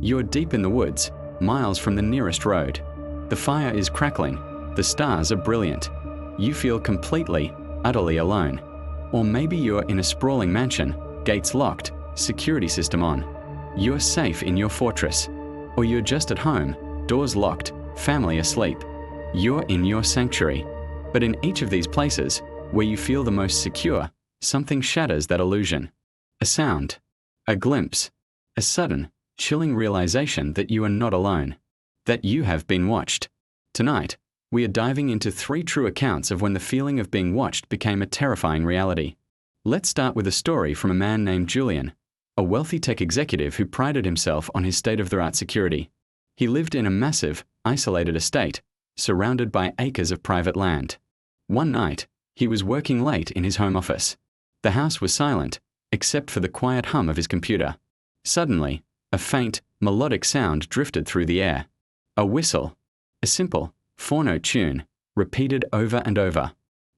You're deep in the woods, miles from the nearest road. The fire is crackling, the stars are brilliant. You feel completely, utterly alone. Or maybe you're in a sprawling mansion, gates locked, security system on. You're safe in your fortress. Or you're just at home, doors locked, family asleep. You're in your sanctuary. But in each of these places, where you feel the most secure, something shatters that illusion. A sound, a glimpse, a sudden, chilling realization that you are not alone, that you have been watched. Tonight, we are diving into 3 true accounts of when the feeling of being watched became a terrifying reality. Let's start with a story from a man named Julian, a wealthy tech executive who prided himself on his state-of-the-art security. He lived in a massive, isolated estate, surrounded by acres of private land. One night, he was working late in his home office. The house was silent, except for the quiet hum of his computer. Suddenly, a faint, melodic sound drifted through the air. A whistle. A simple, 4-note tune, repeated over and over.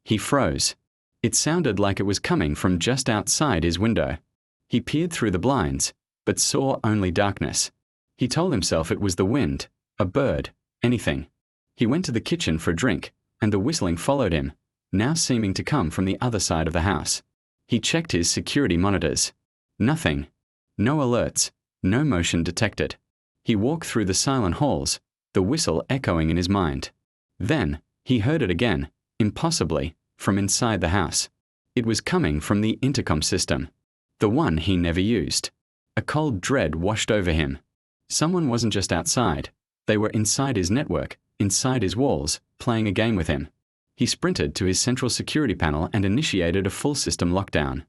He froze. It sounded like it was coming from just outside his window. He peered through the blinds, but saw only darkness. He told himself it was the wind, a bird, anything. He went to the kitchen for a drink, and the whistling followed him, now seeming to come from the other side of the house. He checked his security monitors. Nothing. No alerts, no motion detected. He walked through the silent halls, the whistle echoing in his mind. Then, he heard it again, impossibly, from inside the house. It was coming from the intercom system, the one he never used. A cold dread washed over him. Someone wasn't just outside, they were inside his network, inside his walls, playing a game with him. He sprinted to his central security panel and initiated a full system lockdown.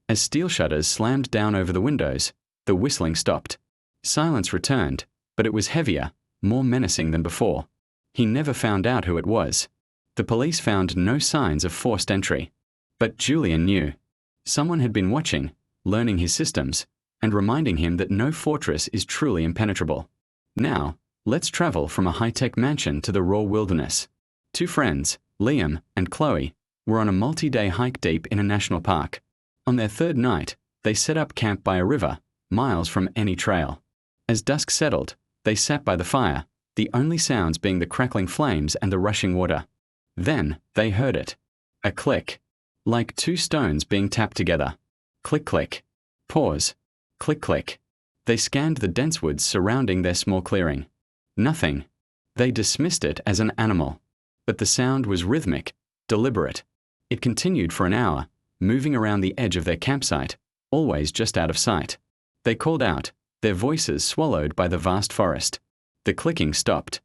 As steel shutters slammed down over the windows, the whistling stopped. Silence returned, but it was heavier, more menacing than before. He never found out who it was. The police found no signs of forced entry. But Julian knew. Someone had been watching, learning his systems, and reminding him that no fortress is truly impenetrable. Now, let's travel from a high-tech mansion to the raw wilderness. 2 friends, Liam and Chloe, were on a multi-day hike deep in a national park. On their 3rd night, they set up camp by a river, miles from any trail. As dusk settled, they sat by the fire, the only sounds being the crackling flames and the rushing water. Then, they heard it. A click. Like 2 stones being tapped together. Click click. Pause. Click click. They scanned the dense woods surrounding their small clearing. Nothing. They dismissed it as an animal. But the sound was rhythmic, deliberate. It continued for an hour, moving around the edge of their campsite, always just out of sight. They called out, their voices swallowed by the vast forest. The clicking stopped.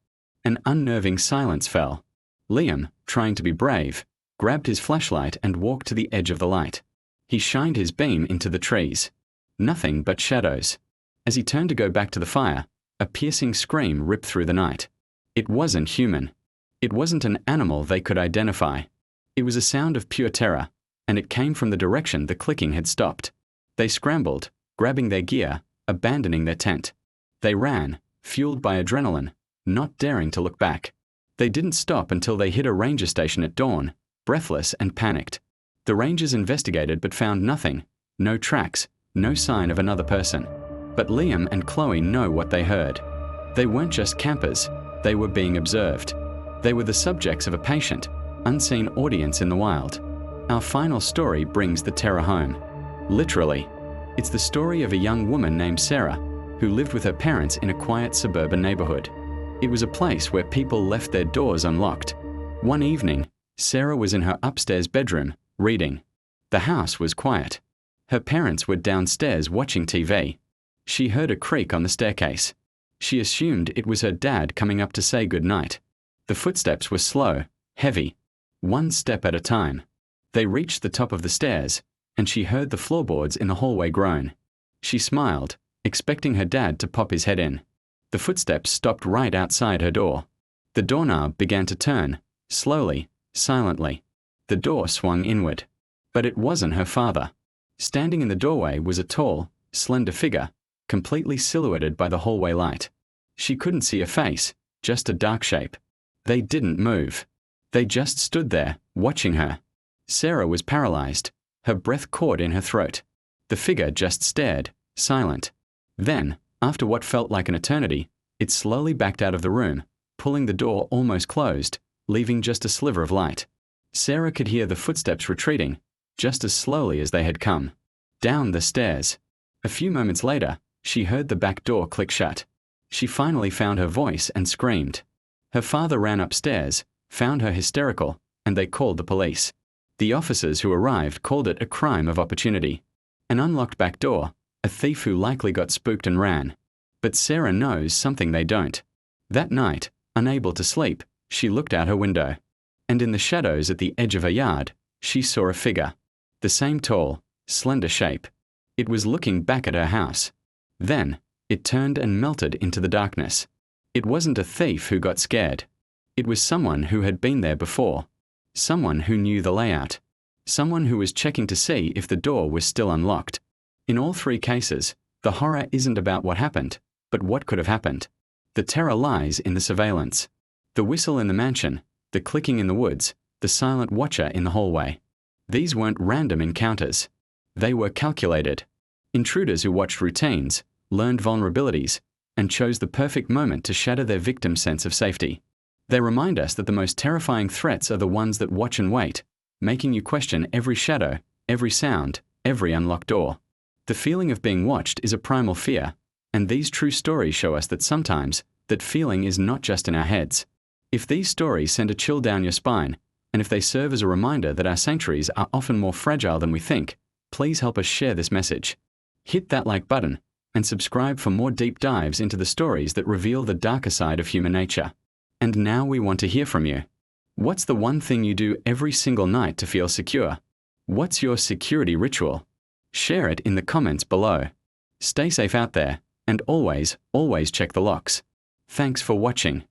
An unnerving silence fell. Liam, trying to be brave, grabbed his flashlight and walked to the edge of the light. He shined his beam into the trees. Nothing but shadows. As he turned to go back to the fire, a piercing scream ripped through the night. It wasn't human. It wasn't an animal they could identify. It was a sound of pure terror, and it came from the direction the clicking had stopped. They scrambled, grabbing their gear, abandoning their tent. They ran, fueled by adrenaline, not daring to look back. They didn't stop until they hit a ranger station at dawn, breathless and panicked. The rangers investigated but found nothing, no tracks, no sign of another person. But Liam and Chloe know what they heard. They weren't just campers, they were being observed. They were the subjects of a patient, unseen audience in the wild. Our final story brings the terror home. Literally. It's the story of a young woman named Sarah, who lived with her parents in a quiet suburban neighborhood. It was a place where people left their doors unlocked. One evening, Sarah was in her upstairs bedroom, reading. The house was quiet. Her parents were downstairs watching TV. She heard a creak on the staircase. She assumed it was her dad coming up to say goodnight. The footsteps were slow, heavy, 1 step at a time. They reached the top of the stairs, and she heard the floorboards in the hallway groan. She smiled, expecting her dad to pop his head in. The footsteps stopped right outside her door. The doorknob began to turn, slowly, silently. The door swung inward. But it wasn't her father. Standing in the doorway was a tall, slender figure, completely silhouetted by the hallway light. She couldn't see a face, just a dark shape. They didn't move. They just stood there, watching her. Sarah was paralyzed, her breath caught in her throat. The figure just stared, silent. Then, After what felt like an eternity, it slowly backed out of the room, pulling the door almost closed, leaving just a sliver of light. Sarah could hear the footsteps retreating, just as slowly as they had come. Down the stairs. A few moments later, she heard the back door click shut. She finally found her voice and screamed. Her father ran upstairs, found her hysterical, and they called the police. The officers who arrived called it a crime of opportunity. An unlocked back door, a thief who likely got spooked and ran. But Sarah knows something they don't. That night, unable to sleep, she looked out her window. And in the shadows at the edge of her yard, she saw a figure. The same tall, slender shape. It was looking back at her house. Then, it turned and melted into the darkness. It wasn't a thief who got scared. It was someone who had been there before. Someone who knew the layout. Someone who was checking to see if the door was still unlocked. In all three cases, the horror isn't about what happened, but what could have happened. The terror lies in the surveillance. The whistle in the mansion, the clicking in the woods, the silent watcher in the hallway. These weren't random encounters. They were calculated. Intruders who watched routines, learned vulnerabilities, and chose the perfect moment to shatter their victim's sense of safety. They remind us that the most terrifying threats are the ones that watch and wait, making you question every shadow, every sound, every unlocked door. The feeling of being watched is a primal fear, and these true stories show us that sometimes that feeling is not just in our heads. If these stories send a chill down your spine, and if they serve as a reminder that our sanctuaries are often more fragile than we think, please help us share this message. Hit that like button, and subscribe for more deep dives into the stories that reveal the darker side of human nature. And now we want to hear from you. What's the one thing you do every single night to feel secure? What's your security ritual? Share it in the comments below. Stay safe out there, and always check the locks. Thanks for watching.